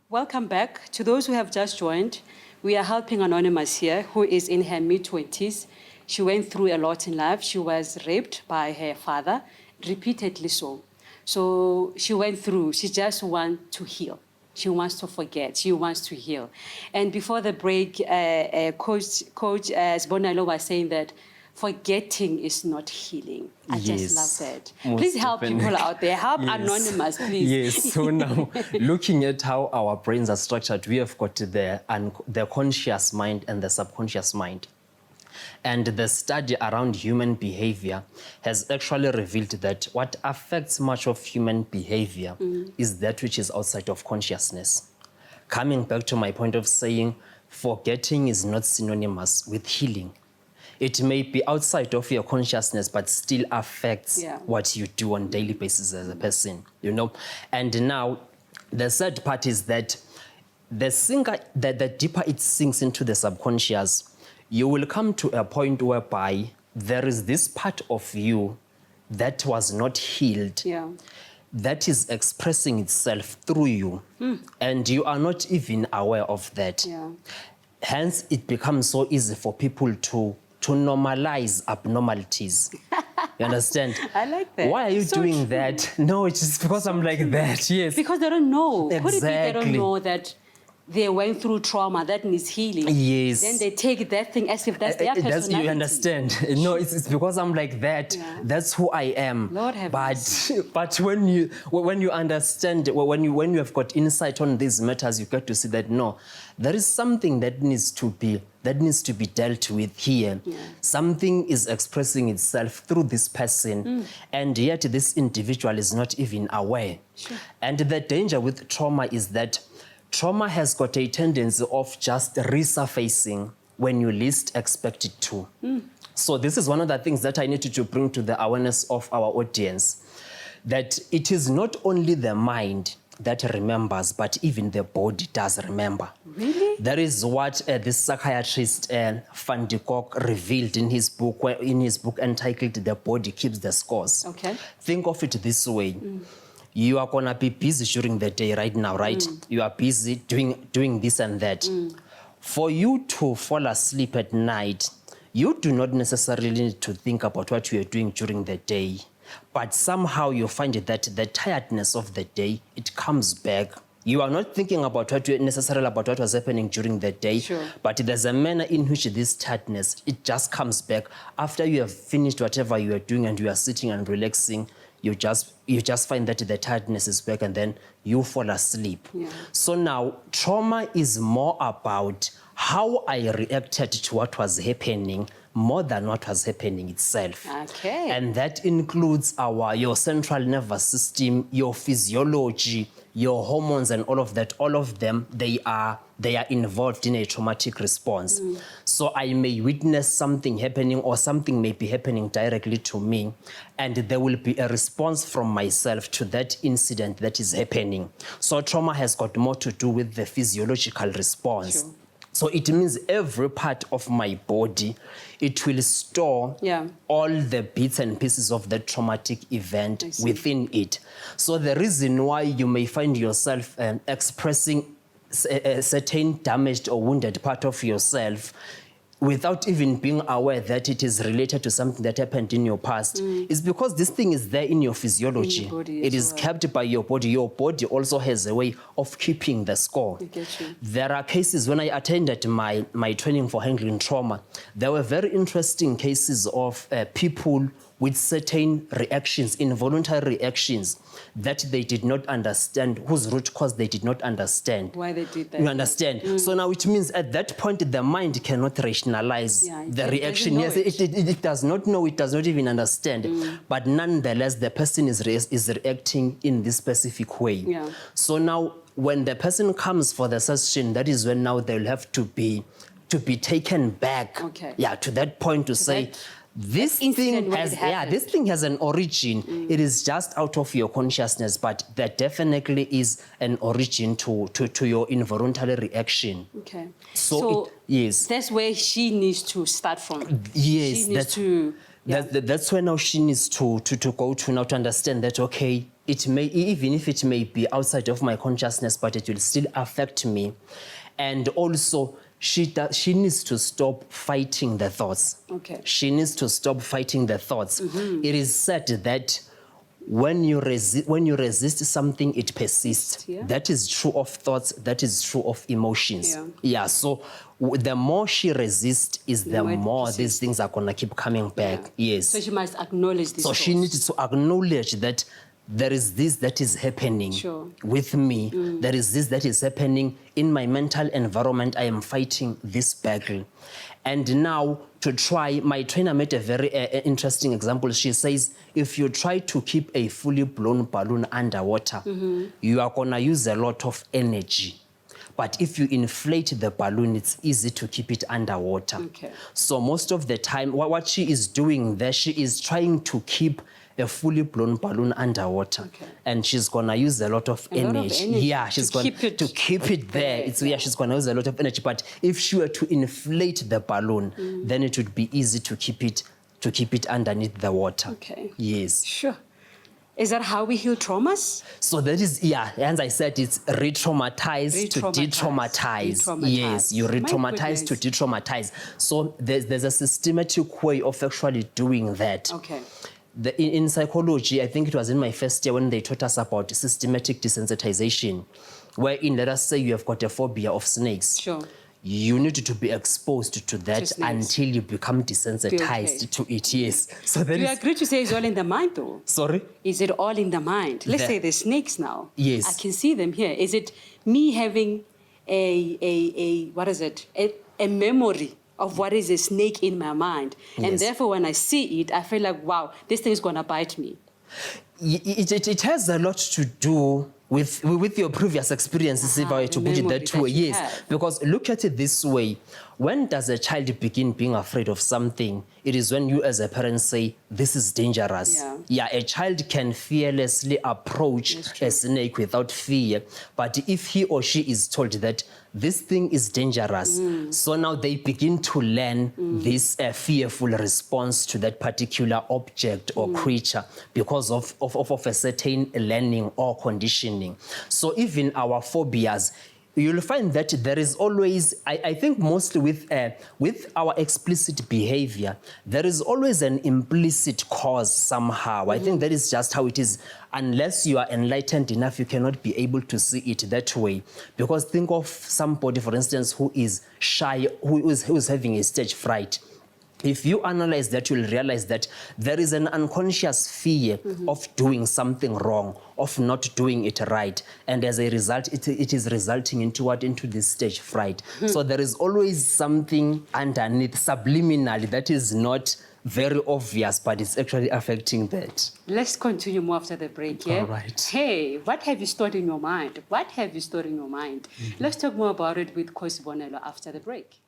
Welcome back. To those who have just joined, we are helping Anonymous here, who is in her mid-20s. She went through a lot in life. She was raped by her father, repeatedly so. So she went through, she just wants to heal. She wants to forget. She wants to heal. And before the break, Coach Sibonalo was saying that forgetting is not healing. I just love that. Please help people out there. Help Anonymous, please. Yes, so now looking at how our brains are structured, we have got the conscious mind and the subconscious mind. And the study around human behavior has actually revealed that what affects much of human behavior is that which is outside of consciousness. Coming back to my point of saying, forgetting is not synonymous with healing. It may be outside of your consciousness, but still affects what you do on a daily basis as a person, you know. And now, the third part is that the deeper it sinks into the subconscious, you will come to a point whereby there is this part of you that was not healed, that is expressing itself through you, and you are not even aware of that. Hence, it becomes so easy for people to normalize abnormalities. You understand? I like that. Why are you doing that? No, it's just because I'm like that, yes. Because they don't know. Exactly. Could it be they don't know that they went through trauma that needs healing? Yes. Then they take that thing as if that's their personality. You understand? No, it's because I'm like that. That's who I am. Lord have mercy. But when you understand, when you have got insight on these matters, you get to see that no, there is something that needs to be dealt with here. Something is expressing itself through this person, and yet this individual is not even aware. And the danger with trauma is that trauma has got a tendency of just resurfacing when you least expect it to. So this is one of the things that I needed to bring to the awareness of our audience, that it is not only the mind that remembers, but even the body does remember. Really? That is what this psychiatrist Van de Kock revealed in his book entitled "The Body Keeps the Scores." Okay. Think of it this way. You are gonna be busy during the day right now, right? You are busy doing this and that. For you to fall asleep at night, you do not necessarily need to think about what you are doing during the day. But somehow you find that the tiredness of the day, it comes back. You are not thinking about what was happening during the day, but there's a manner in which this tiredness, it just comes back. After you have finished whatever you are doing and you are sitting and relaxing, you just find that the tiredness is back and then you fall asleep. So now, trauma is more about how I reacted to what was happening more than what was happening itself. Okay. And that includes your central nervous system, your physiology, your hormones and all of that. All of them, they are involved in a traumatic response. So I may witness something happening or something may be happening directly to me, and there will be a response from myself to that incident that is happening. So trauma has got more to do with the physiological response. So it means every part of my body, it will store all the bits and pieces of the traumatic event within it. So the reason why you may find yourself expressing a certain damaged or wounded part of yourself without even being aware that it is related to something that happened in your past, is because this thing is there in your physiology. In your body, it is kept by your body. Your body also has a way of keeping the score. There are cases, when I attended my training for handling trauma, there were very interesting cases of people with certain reactions, involuntary reactions, that they did not understand, whose root cause they did not understand. Why they did that. You understand? So now it means at that point, the mind cannot rationalize the reaction. Yes, it does not know, it does not even understand. But nonetheless, the person is reacting in this specific way. So now, when the person comes for the session, that is when now they'll have to be taken back. To that point to say, this thing has an origin. It is just out of your consciousness, but there definitely is an origin to your involuntary reaction. So yes, that's where she needs to start from. Yes, she needs to Yeah. That's where now she needs to go to now to understand that, okay, it may, even if it may be outside of my consciousness, but it will still affect me. And also, she needs to stop fighting the thoughts. Okay. She needs to stop fighting the thoughts. It is said that when you resist something, it persists. Yeah. That is true of thoughts. That is true of emotions. Yeah. Yeah. So the more she resists, is the more these things are gonna keep coming back. Yeah. Yes. So she must acknowledge this. So she needs to acknowledge that there is this that is happening with me. There is this that is happening in my mental environment. I am fighting this battle. And now to try, my trainer made a very interesting example. She says, if you try to keep a fully blown balloon underwater, you are gonna use a lot of energy. But if you inflate the balloon, it's easy to keep it underwater. Okay. So most of the time, what she is doing there, she is trying to keep a fully blown balloon underwater. Okay. And she's gonna use a lot of energy. Yeah, she's going to keep it there. She's gonna use a lot of energy. But if she were to inflate the balloon, then it would be easy to keep it underneath the water. Okay. Yes. Sure. Is that how we heal traumas? So that is, yeah, as I said, it's re-traumatize to de-traumatize. Yes, you re-traumatize to de-traumatize. So there's a systematic way of actually doing that. Okay. In psychology, I think it was in my first year when they taught us about systematic desensitization, wherein, let us say you have got a phobia of snakes. Sure. You need to be exposed to that until you become desensitized to it. Yes. So do you agree to say it's all in the mind, though? Sorry? Is it all in the mind? Let's say the snakes now. Yes. I can see them here. Is it me having a memory of what is a snake in my mind? Yes. And therefore, when I see it, I feel like, wow, this thing is going to bite me. It has a lot to do with your previous experiences, if I were to put it that way. Yes, because look at it this way. When does a child begin being afraid of something? It is when you as a parent say, this is dangerous. Yeah, a child can fearlessly approach a snake without fear. But if he or she is told that this thing is dangerous, so now they begin to learn this fearful response to that particular object or creature because of a certain learning or conditioning. So even our phobias, you'll find that there is always, I think mostly with our explicit behavior, there is always an implicit cause somehow. I think that is just how it is. Unless you are enlightened enough, you cannot be able to see it that way. Because think of somebody, for instance, who is shy, who is having a stage fright. If you analyze that, you'll realize that there is an unconscious fear of doing something wrong, of not doing it right. And as a result, it is resulting into what? Into this stage fright. So there is always something underneath, subliminally, that is not very obvious, but it's actually affecting that. Let's continue more after the break, yeah? All right. Hey, what have you stored in your mind? What have you stored in your mind? Let's talk more about it with Kosi Bonelo after the break.